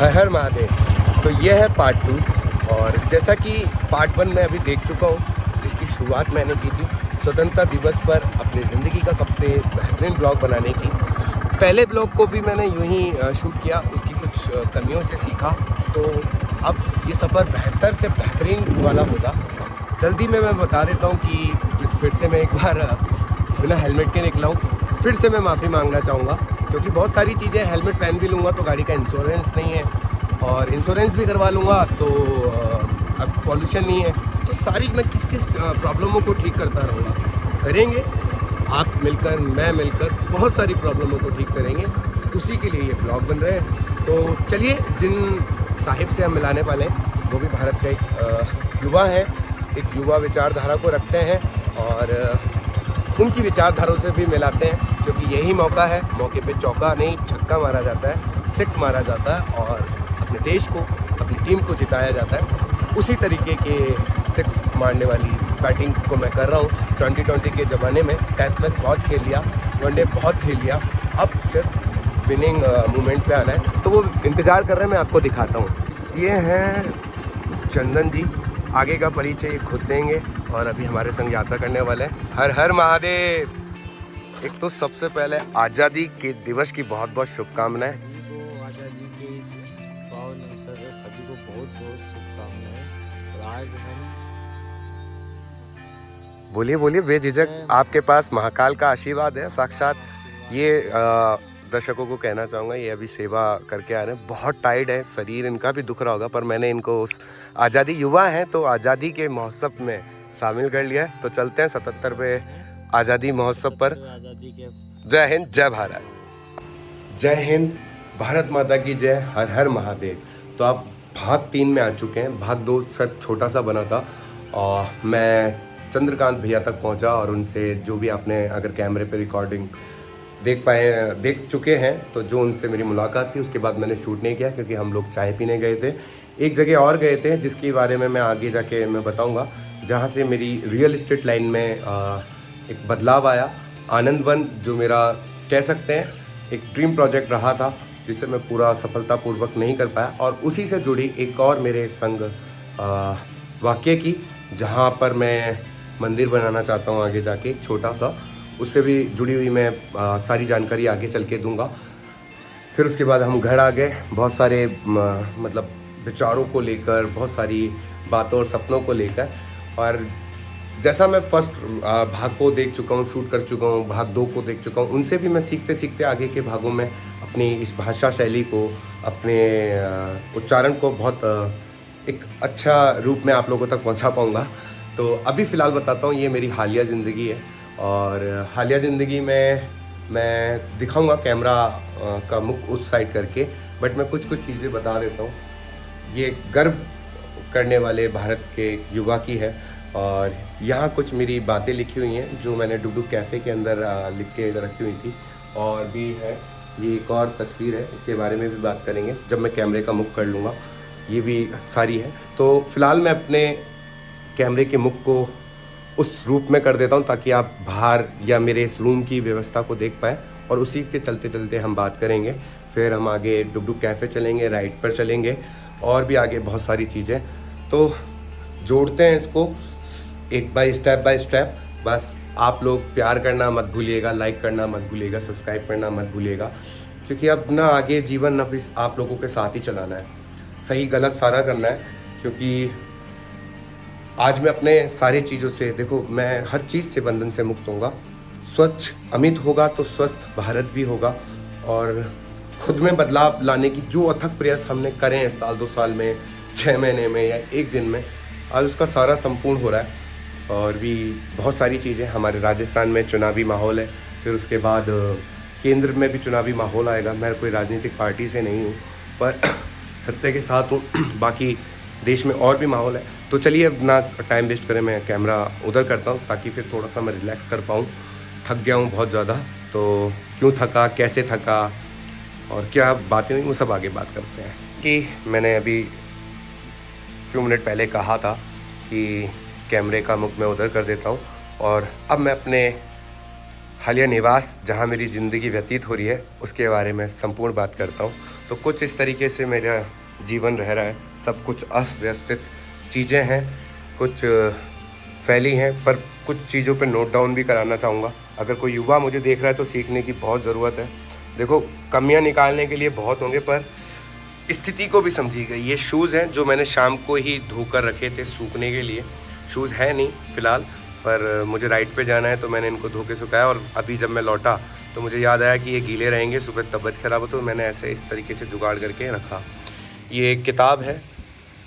हर हर महादेव। तो यह है पार्ट 2, और जैसा कि पार्ट 1 मैं अभी देख चुका हूँ, जिसकी शुरुआत मैंने की थी स्वतंत्रता दिवस पर अपनी ज़िंदगी का सबसे बेहतरीन ब्लॉग बनाने की। पहले ब्लॉग को भी मैंने यूं ही शूट किया, उसकी कुछ कमियों से सीखा, तो अब ये सफ़र बेहतर से बेहतरीन वाला होगा। जल्दी में मैं बता देता हूँ कि फिर से मैं एक बार बिना हेलमेट के निकला हूँ। फिर से मैं माफ़ी मांगना चाहूँगा, क्योंकि बहुत सारी चीज़ें, हेलमेट पहन भी लूँगा तो गाड़ी का इंश्योरेंस नहीं है, और इंश्योरेंस भी करवा लूँगा तो अब पॉल्यूशन नहीं है। तो सारी मैं किस किस प्रॉब्लमों को ठीक करता रहूँगा। करेंगे आप मिलकर, मैं मिलकर बहुत सारी प्रॉब्लमों को ठीक करेंगे, उसी के लिए ये ब्लॉग बन रहे हैं। तो चलिए, जिन साहिब से हम मिलाने वाले हैं वो भी भारत का एक युवा है, एक युवा विचारधारा को रखते हैं, और उनकी विचारधारा से भी मिलाते हैं, क्योंकि यही मौका है। मौके पे चौका नहीं, छक्का मारा जाता है, सिक्स मारा जाता है, और अपने देश को, अपनी टीम को जिताया जाता है। उसी तरीके के सिक्स मारने वाली बैटिंग को मैं कर रहा हूँ। 2020 के ज़माने में टेस्ट मैच बहुत खेल लिया, वनडे बहुत खेल लिया, अब सिर्फ विनिंग मोमेंट पे आना है। तो वो इंतज़ार कर रहे हैं, मैं आपको दिखाता हूँ। ये हैं चंदन जी, आगे का परिचय खुद देंगे, और अभी हमारे संग यात्रा करने वाले हैं। हर हर महादेव। एक तो सबसे पहले आज़ादी के दिवस की बहुत बहुत शुभकामनाएं। सभी को आज़ादी के इस पावन अवसर पर सभी को बहुत बहुत शुभकामनाएं। और आज हम बोलिए बोलिए बेझिझक, आपके पास महाकाल का आशीर्वाद है साक्षात। ये दर्शकों को कहना चाहूँगा, ये अभी सेवा करके आ रहे हैं, बहुत टायर्ड है, शरीर इनका भी दुख रहा होगा, पर मैंने इनको उस आज़ादी, युवा हैं तो आज़ादी के महोत्सव में शामिल कर लिया है। तो चलते हैं 77वें आज़ादी महोत्सव पर। आज़ादी के जय हिंद, जय भारत। जय हिंद, भारत माता की जय, हर हर महादेव। तो आप भाग 3 में आ चुके हैं। भाग 2 शायद छोटा सा बना था, और मैं चंद्रकांत भैया तक पहुंचा, और उनसे जो भी आपने अगर कैमरे पे रिकॉर्डिंग देख चुके हैं, तो जो उनसे मेरी मुलाकात थी, उसके बाद मैंने शूट नहीं किया, क्योंकि हम लोग चाय पीने गए थे। एक जगह और गए थे, जिसके बारे में मैं आगे जाके मैं बताऊँगा, जहाँ से मेरी रियल इस्टेट लाइन में एक बदलाव आया। आनंद वन, जो मेरा कह सकते हैं एक ड्रीम प्रोजेक्ट रहा था, जिसे मैं पूरा सफलतापूर्वक नहीं कर पाया, और उसी से जुड़ी एक और मेरे संग वाक़ये की, जहाँ पर मैं मंदिर बनाना चाहता हूँ आगे जाके, छोटा सा, उससे भी जुड़ी हुई मैं सारी जानकारी आगे चल के दूँगा। फिर उसके बाद हम घर आ गए, बहुत सारे मतलब विचारों को लेकर, बहुत सारी बातों और सपनों को लेकर। और जैसा मैं फर्स्ट भाग को देख चुका हूँ, शूट कर चुका हूँ, भाग 2 को देख चुका हूँ, उनसे भी मैं सीखते सीखते आगे के भागों में अपनी इस भाषा शैली को, अपने उच्चारण को बहुत एक अच्छा रूप में आप लोगों तक पहुँचा पाऊँगा। तो अभी फ़िलहाल बताता हूँ, ये मेरी हालिया ज़िंदगी है, और हालिया ज़िंदगी में मैं दिखाऊँगा कैमरा का मुख उस साइड करके, बट मैं कुछ कुछ चीज़ें बता देता हूँ। ये गर्व करने वाले भारत के युवा की है, और यहाँ कुछ मेरी बातें लिखी हुई हैं, जो मैंने डुगडुग कैफ़े के अंदर लिख के रखी हुई थी, और भी है। ये एक और तस्वीर है, इसके बारे में भी बात करेंगे जब मैं कैमरे का मुख कर लूँगा। ये भी सारी है। तो फ़िलहाल मैं अपने कैमरे के मुख को उस रूप में कर देता हूँ, ताकि आप बाहर या मेरे इस रूम की व्यवस्था को देख पाएँ, और उसी के चलते चलते हम बात करेंगे। फिर हम आगे डुगडुग कैफ़े चलेंगे, राइड पर चलेंगे, और भी आगे बहुत सारी चीज़ें। तो जोड़ते हैं इसको एक बाय स्टेप। बस आप लोग प्यार करना मत भूलिएगा, लाइक करना मत भूलिएगा, सब्सक्राइब करना मत भूलिएगा, क्योंकि अब ना आगे जीवन अब इस आप लोगों के साथ ही चलाना है, सही गलत सारा करना है। क्योंकि आज मैं अपने सारी चीज़ों से, देखो, मैं हर चीज़ से बंधन से मुक्त होऊंगा। स्वच्छ अमित होगा तो स्वस्थ भारत भी होगा, और खुद में बदलाव लाने की जो अथक प्रयास हमने करे हैं साल 2 साल में, 6 महीने में या 1 दिन में, आज उसका सारा संपूर्ण हो रहा है। और भी बहुत सारी चीज़ें, हमारे राजस्थान में चुनावी माहौल है, फिर उसके बाद केंद्र में भी चुनावी माहौल आएगा। मैं कोई राजनीतिक पार्टी से नहीं हूँ, पर सत्य के साथ हूँ। बाकी देश में और भी माहौल है। तो चलिए, अब ना टाइम वेस्ट करें, मैं कैमरा उधर करता हूँ, ताकि फिर थोड़ा सा मैं रिलैक्स कर पाऊँ। थक गया हूँ बहुत ज़्यादा, तो क्यों थका, कैसे थका, और क्या बातें हुई, वो सब आगे बात करते हैं। कि मैंने अभी फ्यू मिनट पहले कहा था कि कैमरे का मुख मैं उधर कर देता हूँ, और अब मैं अपने हालिया निवास जहाँ मेरी ज़िंदगी व्यतीत हो रही है उसके बारे में संपूर्ण बात करता हूँ। तो कुछ इस तरीके से मेरा जीवन रह रहा है। सब कुछ अव्यवस्थित चीज़ें हैं, कुछ फैली हैं, पर कुछ चीज़ों पे नोट डाउन भी कराना चाहूँगा। अगर कोई युवा मुझे देख रहा है तो सीखने की बहुत ज़रूरत है। देखो, कमियाँ निकालने के लिए बहुत होंगे, पर स्थिति को भी समझिएगा। ये शूज़ हैं जो मैंने शाम को ही धोकर रखे थे सूखने के लिए। शूज़ है नहीं फ़िलहाल, पर मुझे राइड पे जाना है तो मैंने इनको धो के सुखाया। और अभी जब मैं लौटा तो मुझे याद आया कि ये गीले रहेंगे, सुबह तबीयत ख़राब हो, तो मैंने ऐसे इस तरीके से जुगाड़ करके रखा। ये एक किताब है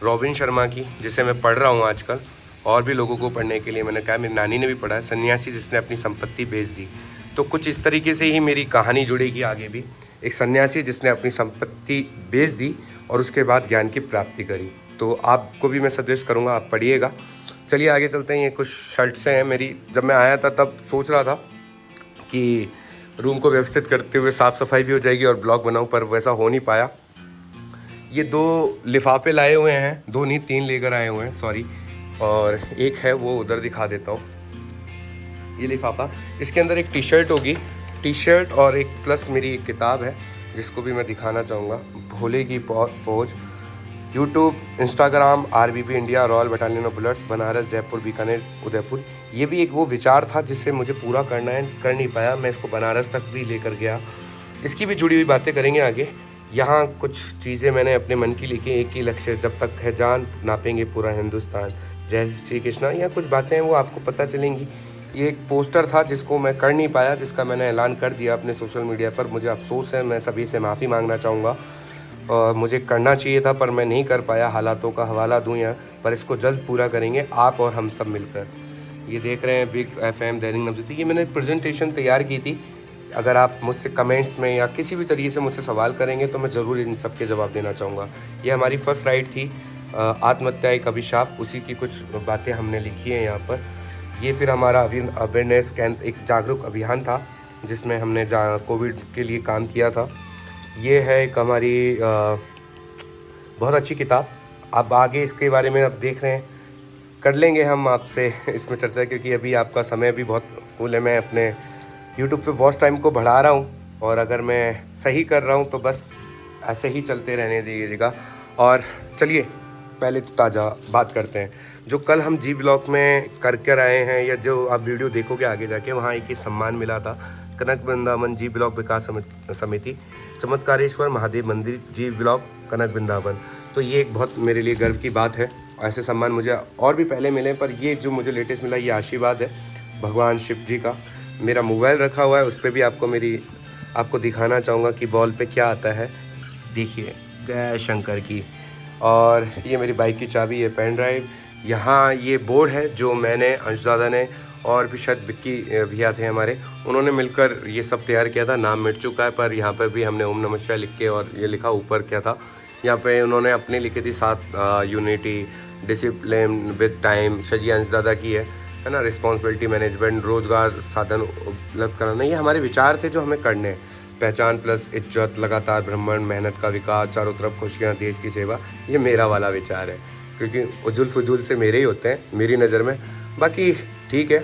रॉबिन शर्मा की, जिसे मैं पढ़ रहा हूँ आजकल, और भी लोगों को पढ़ने के लिए मैंने कहा। मेरी नानी ने भी पढ़ा है, सन्यासी जिसने अपनी संपत्ति बेच दी। तो कुछ इस तरीके से ही मेरी कहानी जुड़ेगी आगे भी। एक सन्यासी जिसने अपनी संपत्ति बेच दी और उसके बाद ज्ञान की प्राप्ति करी। तो आपको भी मैं सजेस्ट करूँगा, आप पढ़िएगा। चलिए आगे चलते हैं। ये कुछ शर्ट्स हैं मेरी। जब मैं आया था तब सोच रहा था कि रूम को व्यवस्थित करते हुए साफ़ सफाई भी हो जाएगी और ब्लॉग बनाऊँ, पर वैसा हो नहीं पाया। ये 2 लिफाफे लाए हुए हैं, 2 नहीं 3 लेकर आए हुए हैं, सॉरी। और एक है वो उधर दिखा देता हूँ। ये लिफाफा, इसके अंदर एक टी शर्ट होगी, टी शर्ट और एक प्लस मेरी एक किताब है जिसको भी मैं दिखाना चाहूँगा। भोले की फौज, YouTube, Instagram, RBP India, royal battalion of bullets, Banaras, Jaipur, Bikaner, Udaipur. ये भी एक वो विचार था जिससे मुझे पूरा करना है, कर नहीं पाया। मैं इसको बनारस तक भी लेकर गया। इसकी भी जुड़ी हुई बातें करेंगे आगे। यहाँ कुछ चीज़ें मैंने अपने मन की लिखी। एक ही लक्ष्य, जब तक है जान नापेंगे पूरा हिंदुस्तान, जय श्री कृष्णा। यहाँ कुछ बातें हैं वो आपको पता चलेंगी। ये एक पोस्टर था जिसको मैं कर नहीं पाया, जिसका मैंने ऐलान कर दिया अपने सोशल मीडिया पर। मुझे अफसोस है, मैं सभी से माफ़ी मांगना चाहूँगा। और मुझे करना चाहिए था पर मैं नहीं कर पाया, हालातों का हवाला दूँ यहाँ। पर इसको जल्द पूरा करेंगे आप और हम सब मिलकर। ये देख रहे हैं बिग FM दैनिक नवज्योति। ये मैंने प्रेजेंटेशन तैयार की थी। अगर आप मुझसे कमेंट्स में या किसी भी तरीके से मुझसे सवाल करेंगे तो मैं ज़रूर इन सब के जवाब देना चाहूँगा। ये हमारी फर्स्ट राइड थी, आत्महत्या एक अभिशाप, उसी की कुछ बातें हमने लिखी हैं यहाँ पर। ये फिर हमारा अवेयरनेस कैंप, एक जागरूक अभियान था जिसमें हमने कोविड के लिए काम किया था। ये है एक हमारी बहुत अच्छी किताब। अब आगे इसके बारे में अब देख रहे हैं, कर लेंगे हम आपसे इसमें चर्चा, क्योंकि अभी आपका समय भी बहुत फुल है। मैं अपने यूट्यूब पे वॉच टाइम को बढ़ा रहा हूँ, और अगर मैं सही कर रहा हूँ तो बस ऐसे ही चलते रहने दीजिएगा। और चलिए पहले तो ताज़ा बात करते हैं। जो कल हम जी ब्लॉक में कर आए हैं, या जो आप वीडियो देखोगे आगे जाके, वहाँ एक ही सम्मान मिला था। कनक वृंदावन जी ब्लॉक विकास समिति, चमत्कारेश्वर महादेव मंदिर जी ब्लॉक, कनक वृंदावन। तो ये एक बहुत मेरे लिए गर्व की बात है। ऐसे सम्मान मुझे और भी पहले मिले, पर ये जो मुझे लेटेस्ट मिला ये आशीर्वाद है भगवान शिव जी का। मेरा मोबाइल रखा हुआ है, उस पर भी आपको दिखाना चाहूँगा कि वॉल पे क्या आता है। देखिए, जय शंकर की। और ये मेरी बाइक की चाबी, ये पेन ड्राइव। यहाँ ये बोर्ड है जो मैंने, अंशदादा ने और भी शायद विक्की भैया थे हमारे, उन्होंने मिलकर ये सब तैयार किया था। नाम मिट चुका है, पर यहाँ पर भी हमने ओम नमः शिवाय लिख के, और ये लिखा ऊपर क्या था, यहाँ पे उन्होंने अपनी लिखी थी 7 यूनिटी, डिसिप्लिन विद टाइम, सजी अंशदादा की है ना, रिस्पॉन्सिबिलिटी मैनेजमेंट, रोजगार साधन उपलब्ध कराना। ये हमारे विचार थे जो हमें करने हैं। पहचान प्लस इज्जत, लगातार भ्रमण, मेहनत का विकास, चारों तरफ खुशियाँ, देश की सेवा। ये मेरा वाला विचार है, क्योंकि उजुल फुजुल से मेरे ही होते हैं मेरी नज़र में। बाकी ठीक है,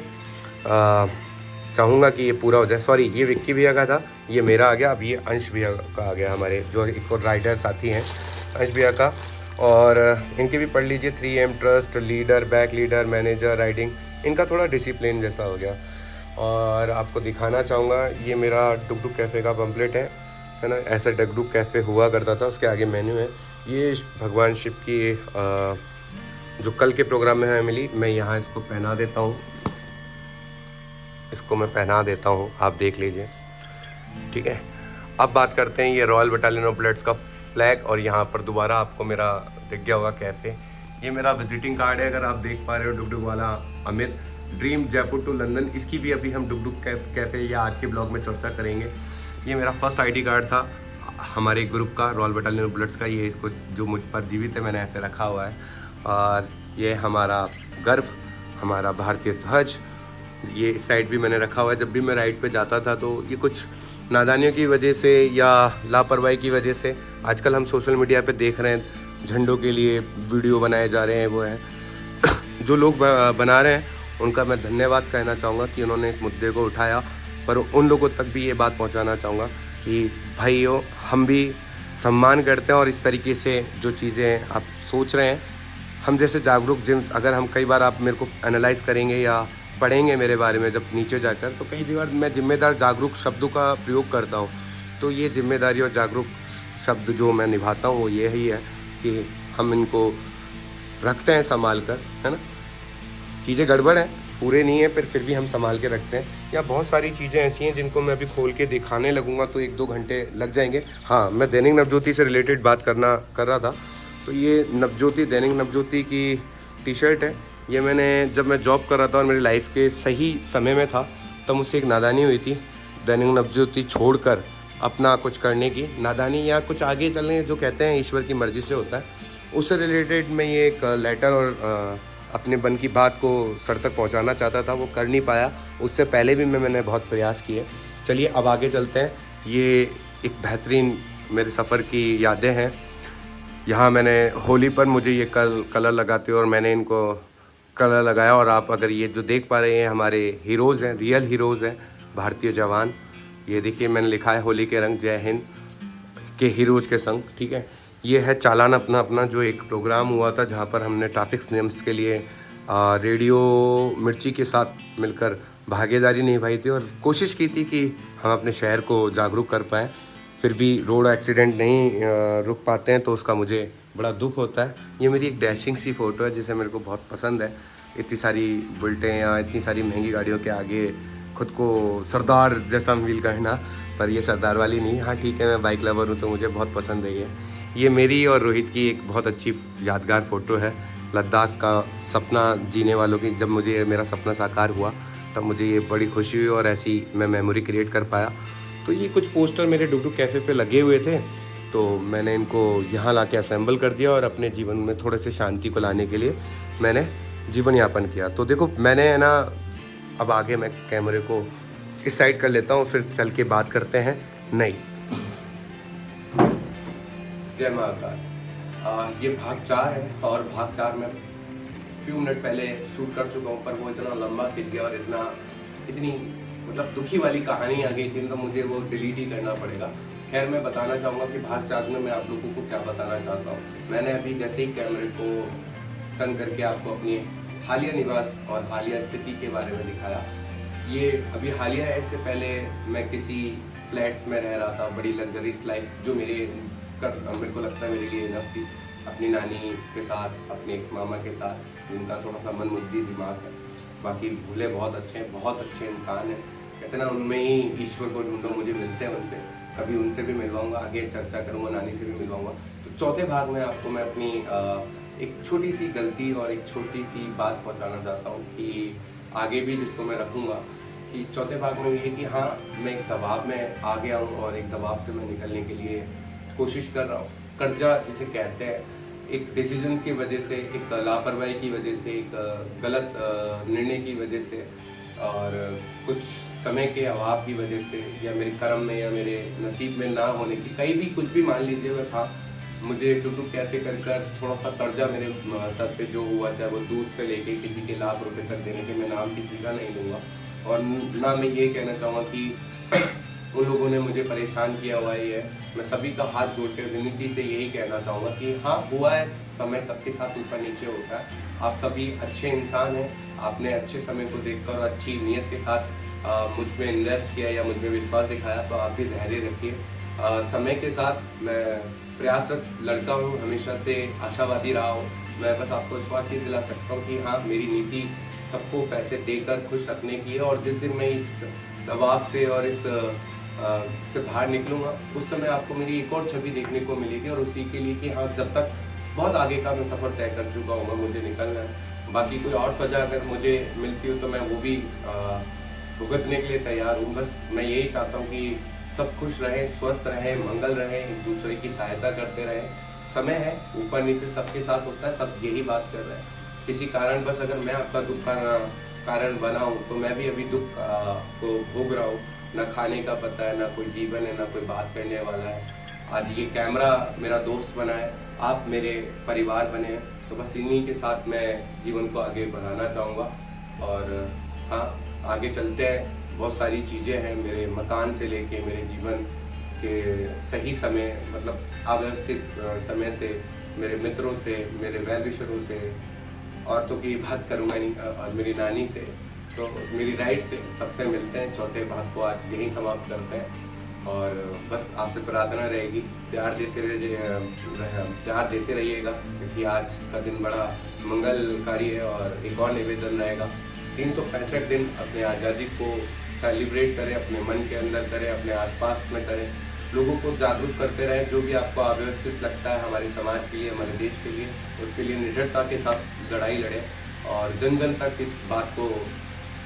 चाहूँगा कि ये पूरा हो जाए। सॉरी, ये विक्की भैया का था, ये मेरा आ गया। अब ये अंश भैया का आ गया, हमारे जो एक और राइडर साथी हैं अंश भैया का। और इनके भी पढ़ लीजिए। 3M trust, leader, back leader, manager, riding. इनका थोड़ा डिसिप्लिन जैसा हो गया। और आपको दिखाना चाहूँगा, ये मेरा डुगडुग कैफ़े का पम्पलेट है ना। ऐसा डुगडुग कैफ़े हुआ करता था, उसके आगे मेन्यू है। ये भगवान शिव की जो कल के प्रोग्राम में हमें मिली, मैं यहाँ इसको पहना देता हूँ। इसको मैं पहना देता हूँ, आप देख लीजिए, ठीक है। अब बात करते हैं ये रॉयल बटालियन ऑफ बुलेट्स का फ्लैग। और यहाँ पर दोबारा आपको मेरा दिख गया होगा कैफ़े। ये मेरा विजिटिंग कार्ड है, अगर आप देख पा रहे हो, डुगडुग वाला Amit, dream Jaipur to London. इसकी भी अभी हम डुगडुग कैफ़े या आज के ब्लॉग में चर्चा करेंगे। ये मेरा फर्स्ट ID कार्ड था हमारे ग्रुप का, रॉयल बटालियन ऑफ बुलेट्स का। ये इसको जो मुझ पर जीवित है मैंने ऐसे रखा हुआ है। और ये हमारा गर्व, हमारा भारतीय ध्वज, ये इस साइड भी मैंने रखा हुआ है। जब भी मैं राइड पे जाता था तो ये कुछ नादानियों की वजह से या लापरवाही की वजह से, आजकल हम सोशल मीडिया पे देख रहे हैं झंडों के लिए वीडियो बनाए जा रहे हैं, वो है जो लोग बना रहे हैं उनका मैं धन्यवाद कहना चाहूँगा कि उन्होंने इस मुद्दे को उठाया। पर उन लोगों तक भी ये बात पहुंचाना चाहूँगा कि भाइयों, हम भी सम्मान करते हैं और इस तरीके से जो चीज़ें आप सोच रहे हैं, हम जैसे जागरूक जिन अगर हम कई बार आप मेरे को एनालाइज़ करेंगे या पढ़ेंगे मेरे बारे में जब नीचे जाकर, तो कई बार मैं जिम्मेदार जागरूक शब्दों का प्रयोग करता हूँ। तो ये जिम्मेदारी और जागरूक शब्द जो मैं निभाता हूँ वो ये ही है कि हम इनको रखते हैं संभाल कर, है ना। चीज़ें गड़बड़ हैं, पूरे नहीं है, फिर भी हम संभाल के रखते हैं। या बहुत सारी चीज़ें ऐसी हैं जिनको मैं अभी खोल के दिखाने लगूंगा तो 1-2 घंटे लग जाएंगे। हाँ, मैं दैनिक नवज्योति से रिलेटेड बात कर रहा था। तो ये नवज्योति, दैनिक नवज्योति की टी शर्ट है। ये मैंने जब मैं जॉब कर रहा था और मेरी लाइफ के सही समय में था, तब मुझसे एक नादानी हुई थी। दैनिक नवज्योति छोड़कर अपना कुछ करने की नादानी, या कुछ आगे चलने जो कहते हैं ईश्वर की मर्ज़ी से होता है, उससे रिलेटेड मैं ये एक लेटर और अपने मन की बात को सर तक पहुंचाना चाहता था। वो कर नहीं पाया, उससे पहले भी मैंने बहुत प्रयास किए। चलिए अब आगे चलते हैं। ये एक बेहतरीन मेरे सफ़र की यादें हैं। यहाँ मैंने होली पर मुझे ये कलर लगाते और मैंने इनको कलर लगाया, और आप अगर ये जो देख पा रहे हैं हमारे हीरोज़ हैं, रियल हीरोज़ हैं, भारतीय जवान। ये देखिए मैंने लिखा है होली के रंग जय हिंद के हीरोज़ के संग, ठीक है। ये है चालान अपना अपना, जो एक प्रोग्राम हुआ था जहाँ पर हमने ट्रैफिक नियम्स के लिए रेडियो मिर्ची के साथ मिलकर भागीदारी निभाई थी और कोशिश की थी कि हम अपने शहर को जागरूक कर पाएँ। फिर भी रोड एक्सीडेंट नहीं रुक पाते हैं, तो उसका मुझे बड़ा दुख होता है। ये मेरी एक डैशिंग सी फ़ोटो है जिसे मेरे को बहुत पसंद है। इतनी सारी बुलेटें या इतनी सारी महंगी गाड़ियों के आगे खुद को सरदार जैसा फील करना, पर ये सरदार वाली नहीं। हाँ ठीक है, मैं बाइक लवर हूँ तो मुझे बहुत पसंद है ये मेरी और रोहित की एक बहुत अच्छी यादगार फ़ोटो है। लद्दाख का सपना जीने वालों की, जब मुझे मेरा सपना साकार हुआ तब मुझे ये बड़ी खुशी हुई और ऐसी मैं मेमोरी क्रिएट कर पाया। तो ये कुछ पोस्टर मेरे डुगडुग कैफ़े पे लगे हुए थे, तो मैंने इनको यहाँ लाके असेंबल कर दिया और अपने जीवन में थोड़े से शांति को लाने के लिए मैंने जीवन यापन किया। तो देखो मैंने है ना, अब आगे मैं कैमरे को इस साइड कर लेता हूँ, फिर चल के बात करते हैं। नहीं, जय महाकाल। ये भाग 4 है और भाग 4 में फ्यू मिनट पहले शूट कर चुका हूँ, पर वो इतना लंबा खिंच गया और इतनी मतलब दुखी वाली कहानी आ गई थी, तो मुझे वो डिलीट ही करना पड़ेगा। खैर मैं बताना चाहूँगा कि भाग 4 में मैं आप लोगों को क्या बताना चाहता हूँ। मैंने अभी जैसे ही कैमरे को टर्न करके आपको अपनी हालिया निवास और हालिया स्थिति के बारे में दिखाया। ये अभी हालिया है, इससे पहले मैं किसी फ्लैट्स में रह रहा था, बड़ी लग्जरीज लाइफ जो मेरे को लगता है मेरे लिए इनफ थी। अपनी नानी के साथ, अपने एक मामा के साथ, जिनका थोड़ा सा मनमुद्दी दिमाग है, बाकी भूले बहुत अच्छे हैं, बहुत अच्छे इंसान हैं। कहते ना उनमें ही ईश्वर को ढूंढो, मुझे मिलते हैं उनसे, कभी उनसे भी मिलवाऊंगा, आगे चर्चा करूंगा, नानी से भी मिलवाऊंगा। तो चौथे भाग में आपको मैं अपनी एक छोटी सी गलती और एक छोटी सी बात पहुंचाना चाहता हूँ कि आगे भी जिसको मैं रखूँगा, कि चौथे भाग में ये कि हाँ मैं एक दबाव में आ गया हूँ और एक दबाव से मैं निकलने के लिए कोशिश कर रहा हूँ। कर्जा जिसे कहते हैं, एक डिसीजन की वजह से, एक लापरवाही की वजह से, एक गलत निर्णय की वजह से और कुछ समय के अभाव की वजह से, या मेरे कर्म में या मेरे नसीब में ना होने की, कहीं भी कुछ भी मान लीजिए, बस हाँ मुझे टुटू कहते कर थोड़ा सा कर्जा मेरे सर पे जो हुआ, चाहे वो दूध से लेके किसी के लाख रुपए तक देने के, मैं नाम किसी का नहीं लूँगा। और ना मैं ये कहना चाहूँगा कि उन लोगों ने मुझे परेशान किया हुआ ही है। मैं सभी का हाथ जोड़कर विनती से यही कहना चाहूँगा कि हाँ हुआ है, समय सबके साथ ऊपर नीचे होता है। आप सभी अच्छे इंसान हैं, आपने अच्छे समय को देखकर और अच्छी नीयत के साथ मुझ में इन्वेस्ट किया या मुझ में विश्वास दिखाया, तो आप भी धैर्य रखिए। समय के साथ मैं प्रयासरत लड़का हूँ, हमेशा से आशावादी रहा हूँ। मैं बस आपको विश्वास ये दिला सकता हूँ कि हाँ मेरी नीति सबको पैसे देकर खुश रखने की है, और जिस दिन मैं इस दबाव से और इस से बाहर निकलूँगा, उस समय आपको मेरी एक और छवि देखने को मिलेगी, और उसी के लिए कि हाँ जब तक बहुत आगे का मैं सफ़र तय कर चुका हूँ, मुझे निकलना है। बाकी कोई और सज़ा अगर मुझे मिलती हो तो मैं वो भी भुगतने के लिए तैयार हूँ। बस मैं यही चाहता हूँ कि सब खुश रहें, स्वस्थ रहें, मंगल रहें, एक दूसरे की सहायता करते रहें। समय है, ऊपर नीचे सबके साथ होता है, सब यही बात कर रहे हैं। किसी कारण बस अगर मैं आपका दुख का कारण बना हूँ, तो मैं भी अभी दुख को भोग रहा हूँ। ना खाने का पता है, ना कोई जीवन है, ना कोई बात करने वाला है। आज ये कैमरा मेरा दोस्त बना है, आप मेरे परिवार बने हैं, तो बस इन्हीं के साथ मैं जीवन को आगे बढ़ाना चाहूँगा। और हाँ आगे चलते हैं, बहुत सारी चीज़ें हैं, मेरे मकान से लेके मेरे जीवन के सही समय मतलब अव्यवस्थित समय से, मेरे मित्रों से, मेरे वेल विशरों से, औरतों की बात करूँगा नहीं, और मेरी नानी से, तो मेरी राइट से सबसे मिलते हैं। चौथे भाग को आज यहीं समाप्त करते हैं और बस आपसे प्रार्थना रहेगी प्यार देते रहिएगा, क्योंकि आज का दिन बड़ा मंगलकारी है। और एक और निवेदन रहेगा, 365 दिन अपने आज़ादी को सेलिब्रेट करें, अपने मन के अंदर करें, अपने आसपास में करें, लोगों को जागरूक करते रहें। जो भी आपको अव्यवस्थित लगता है हमारे समाज के लिए, हमारे देश के लिए, उसके लिए निडरता के साथ लड़ाई लड़ें और जन जन तक इस बात को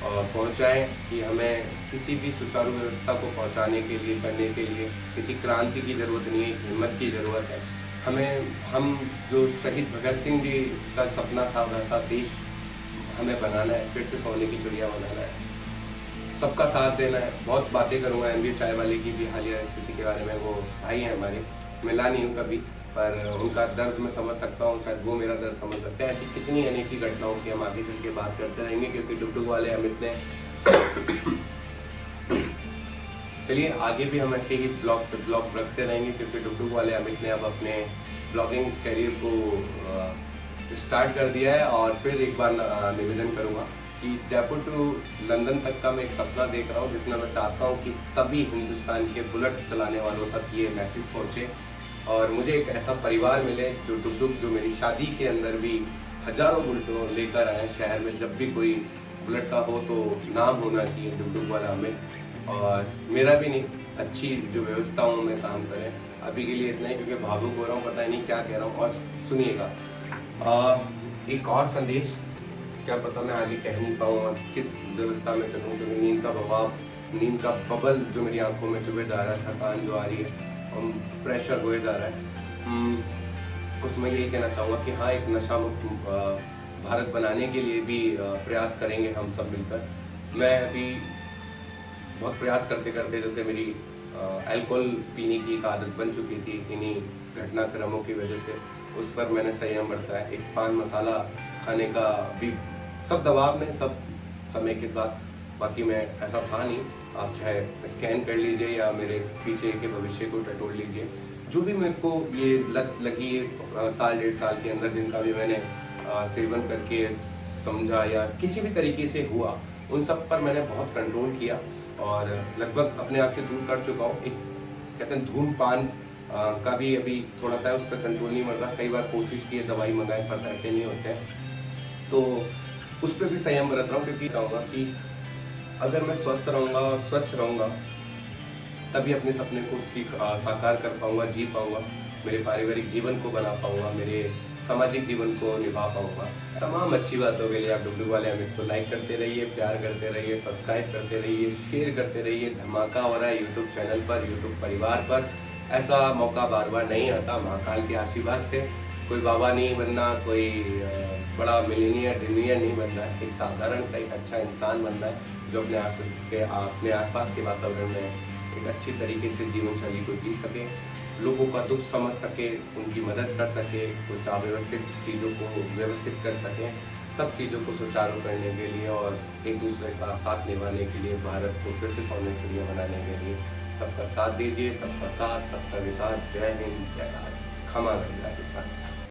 पहुंचाएं कि हमें किसी भी सुचारू व्यवस्था को पहुंचाने के लिए, करने के लिए किसी क्रांति की ज़रूरत नहीं है, हिम्मत की ज़रूरत है। हम जो शहीद भगत सिंह जी का सपना था वैसा देश हमें बनाना है, फिर से सोने की चिड़िया बनाना है, सबका साथ देना है। बहुत बातें करूँगा एमबी चाय वाले की भी हालिया स्थिति के बारे में, वो भाई हैं हमारे, मिला नहीं हूँ कभी, पर उनका दर्द मैं समझ सकता हूँ, शायद वो मेरा दर्द समझ सकते हैं। ऐसी कितनी अनेकी घटनाओं की हम आगे चल के बात करते रहेंगे, क्योंकि डुगडुग वाले अमित ने चलिए आगे भी हम ऐसे ही ब्लॉग रखते रहेंगे, क्योंकि डुगडुग वाले अमित ने अब अपने ब्लॉगिंग करियर को स्टार्ट कर दिया है। और फिर एक बार निवेदन करूँगा कि जयपुर टू लंदन तक का मैं एक सपना देख रहा हूँ, जिसमें मैं चाहता हूँ कि सभी हिंदुस्तान के बुलेट चलाने वालों तक ये मैसेज पहुँचे और मुझे एक ऐसा परिवार मिले जो डुगडुग, जो मेरी शादी के अंदर भी हजारों बुलेटों लेकर आए शहर में। जब भी कोई बुलेट का हो तो नाम होना चाहिए डुगडुग वाला हमें, और मेरा भी नहीं, अच्छी जो व्यवस्थाओं में काम करें। अभी के लिए इतना ही, क्योंकि भावुक हो रहा हूँ, पता नहीं क्या कह रहा हूँ। और सुनिएगा एक और संदेश, क्या पता मैं आगे कह नहीं पाऊँ और किस व्यवस्था में चलूँ, क्योंकि नींद का प्रभाव, नींद का बबल जो मेरी आंखों में चुभे जा रहा है, थकान जो आ रही है, प्रेशर होए जा रहा है, उसमें यही कहना चाहूँगा कि हाँ, एक नशा मुक्त भारत बनाने के लिए भी प्रयास करेंगे हम सब मिलकर। मैं अभी बहुत प्रयास करते करते, जैसे मेरी अल्कोहल पीने की एक आदत बन चुकी थी इन्हीं घटनाक्रमों की वजह से, उस पर मैंने संयम बरता है। एक पान मसाला खाने का भी सब दबाव में, सब समय के साथ, बाकी मैं ऐसा था नहीं। आप चाहे स्कैन कर लीजिए या मेरे पीछे के भविष्य को टटोल लीजिए, जो भी मेरे को ये लत लगी साल 1.5 साल के अंदर, जिनका भी मैंने सेवन करके समझा या किसी भी तरीके से हुआ, उन सब पर मैंने बहुत कंट्रोल किया और लगभग अपने आप से दूर कर चुका हूँ। एक कहते हैं धूम्रपान का भी अभी थोड़ा सा उस पर कंट्रोल नहीं मिल रहा। कई बार कोशिश की है, दवाई मंगाए, पर ऐसे नहीं होते हैं, तो उस पर भी संयम बरत रहा हूँ, क्योंकि चाहूँगा कि अगर मैं स्वस्थ रहूँगा और स्वच्छ रहूँगा तभी अपने सपने को साकार कर पाऊँगा, जी पाऊँगा, मेरे पारिवारिक जीवन को बना पाऊँगा, मेरे सामाजिक जीवन को निभा पाऊँगा। तमाम अच्छी बातों के लिए आप डुगडुग वाले अमित को लाइक करते रहिए, प्यार करते रहिए, सब्सक्राइब करते रहिए, शेयर करते रहिए। धमाका हो रहा है यूट्यूब चैनल पर, यूट्यूब परिवार पर। ऐसा मौका बार बार नहीं आता, महाकाल के आशीर्वाद से। कोई बाबा नहीं बनना, कोई बड़ा मिलीनियर डिलीनियर नहीं बनना है, एक साधारण सा एक अच्छा इंसान बनना है, जो अपने आसपास के वातावरण में एक अच्छी तरीके से जीवन शैली को जी सके, लोगों का दुख समझ सके, उनकी मदद कर सके, कुछ अव्यवस्थित चीज़ों को व्यवस्थित कर सके, सब चीज़ों को सुचारू करने के लिए और एक दूसरे का साथ निभाने के लिए, भारत को फिर से सोने चिड़िया बनाने के लिए सबका साथ दीजिए। सबका साथ, सबका विकास। जय हिंद, जय भारत। खमा गई राजस्थान।